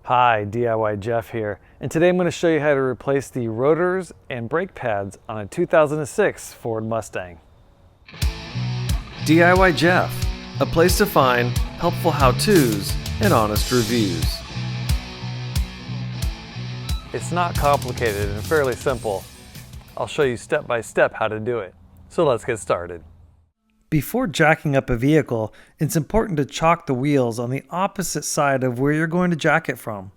Hi, DIY Jeff here, and today I'm going to show you how to replace the rotors and brake pads on a 2006 Ford Mustang. DIY Jeff, a place to find helpful how-tos and honest reviews. It's not complicated and fairly simple. I'll show you step by step how to do it. So let's get started. Before jacking up a vehicle, it's important to chock the wheels on the opposite side of where you're going to jack it from.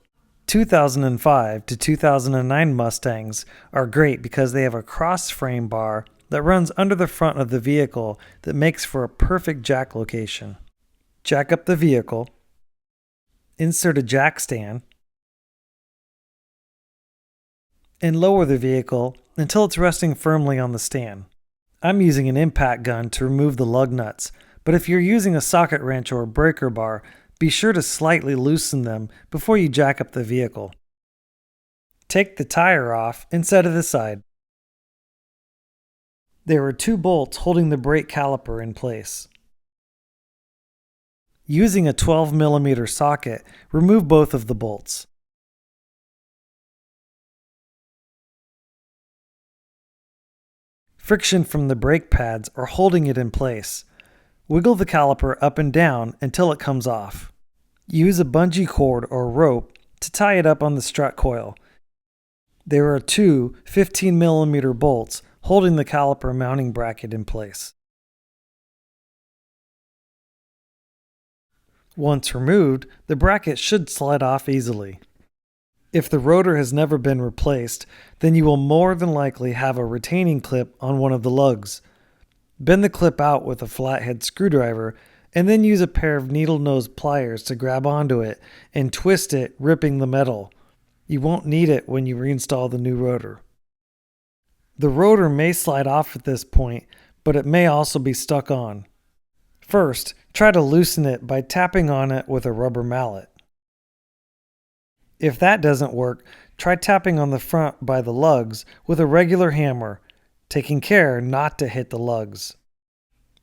2005 to 2009 Mustangs are great because they have a cross frame bar that runs under the front of the vehicle that makes for a perfect jack location. Jack up the vehicle, insert a jack stand, and lower the vehicle until it's resting firmly on the stand. I'm using an impact gun to remove the lug nuts, but if you're using a socket wrench or a breaker bar, be sure to slightly loosen them before you jack up the vehicle. Take the tire off and set it aside. There are 2 bolts holding the brake caliper in place. Using a 12mm socket, remove both of the bolts. Friction from the brake pads are holding it in place. Wiggle the caliper up and down until it comes off. Use a bungee cord or rope to tie it up on the strut coil. There are 2 15mm bolts holding the caliper mounting bracket in place. Once removed, the bracket should slide off easily. If the rotor has never been replaced, then you will more than likely have a retaining clip on one of the lugs. Bend the clip out with a flathead screwdriver and then use a pair of needle-nose pliers to grab onto it and twist it, ripping the metal. You won't need it when you reinstall the new rotor. The rotor may slide off at this point, but it may also be stuck on. First, try to loosen it by tapping on it with a rubber mallet. If that doesn't work, try tapping on the front by the lugs with a regular hammer, taking care not to hit the lugs.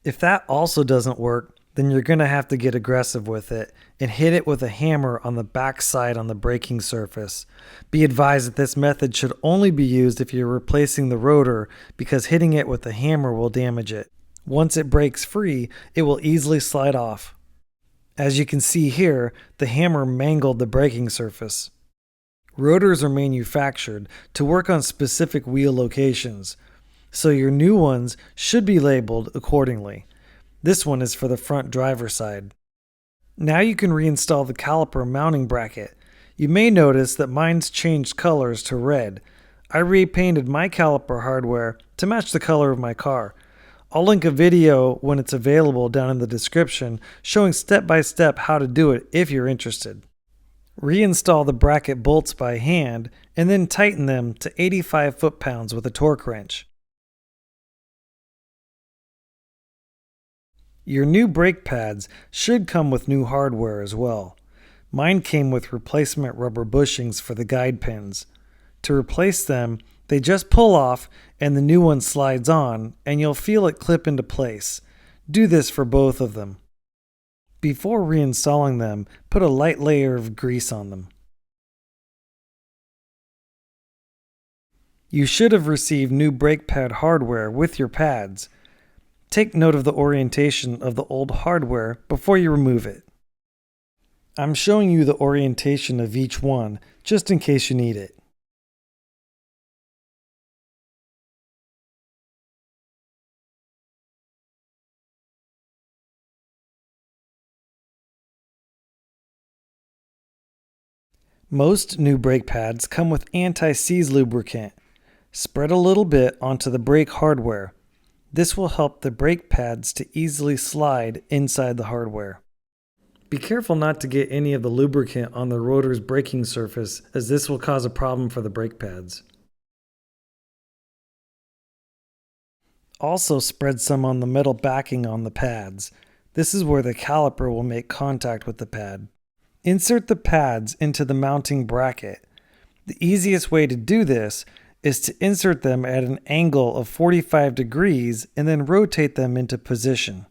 If that also doesn't work, then you're going to have to get aggressive with it and hit it with a hammer on the back side on the braking surface. Be advised that this method should only be used if you're replacing the rotor because hitting it with a hammer will damage it. Once it breaks free, it will easily slide off. As you can see here, the hammer mangled the braking surface. Rotors are manufactured to work on specific wheel locations, so your new ones should be labeled accordingly. This one is for the front driver's side. Now you can reinstall the caliper mounting bracket. You may notice that mine's changed colors to red. I repainted my caliper hardware to match the color of my car. I'll link a video when it's available down in the description showing step by step how to do it if you're interested. Reinstall the bracket bolts by hand and then tighten them to 85 foot-pounds with a torque wrench. Your new brake pads should come with new hardware as well. Mine came with replacement rubber bushings for the guide pins. To replace them, they just pull off and the new one slides on and you'll feel it clip into place. Do this for both of them. Before reinstalling them, put a light layer of grease on them. You should have received new brake pad hardware with your pads. Take note of the orientation of the old hardware before you remove it. I'm showing you the orientation of each one just in case you need it. Most new brake pads come with anti-seize lubricant. Spread a little bit onto the brake hardware. This will help the brake pads to easily slide inside the hardware. Be careful not to get any of the lubricant on the rotor's braking surface, as this will cause a problem for the brake pads. Also spread some on the metal backing on the pads. This is where the caliper will make contact with the pad. Insert the pads into the mounting bracket. The easiest way to do this is to insert them at an angle of 45 degrees and then rotate them into position.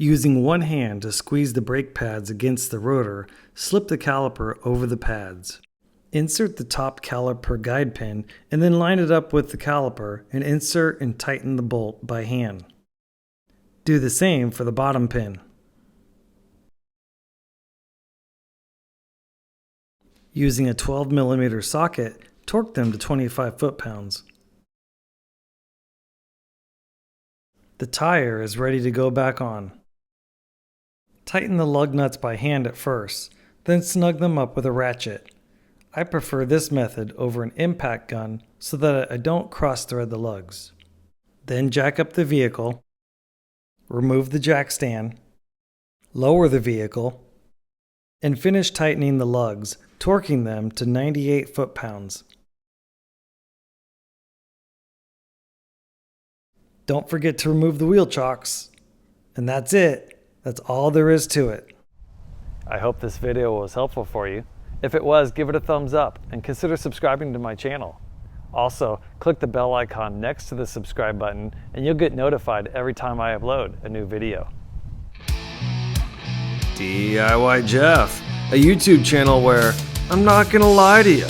Using one hand to squeeze the brake pads against the rotor, slip the caliper over the pads. Insert the top caliper guide pin and then line it up with the caliper and insert and tighten the bolt by hand. Do the same for the bottom pin. Using a 12mm socket, torque them to 25 foot-pounds. The tire is ready to go back on. Tighten the lug nuts by hand at first, then snug them up with a ratchet. I prefer this method over an impact gun so that I don't cross-thread the lugs. Then jack up the vehicle, remove the jack stand, lower the vehicle, and finish tightening the lugs, torquing them to 98 foot-pounds. Don't forget to remove the wheel chocks. And that's it. That's all there is to it. I hope this video was helpful for you. If it was, give it a thumbs up and consider subscribing to my channel. Also, click the bell icon next to the subscribe button and you'll get notified every time I upload a new video. DIY Jeff, a YouTube channel where I'm not gonna lie to you.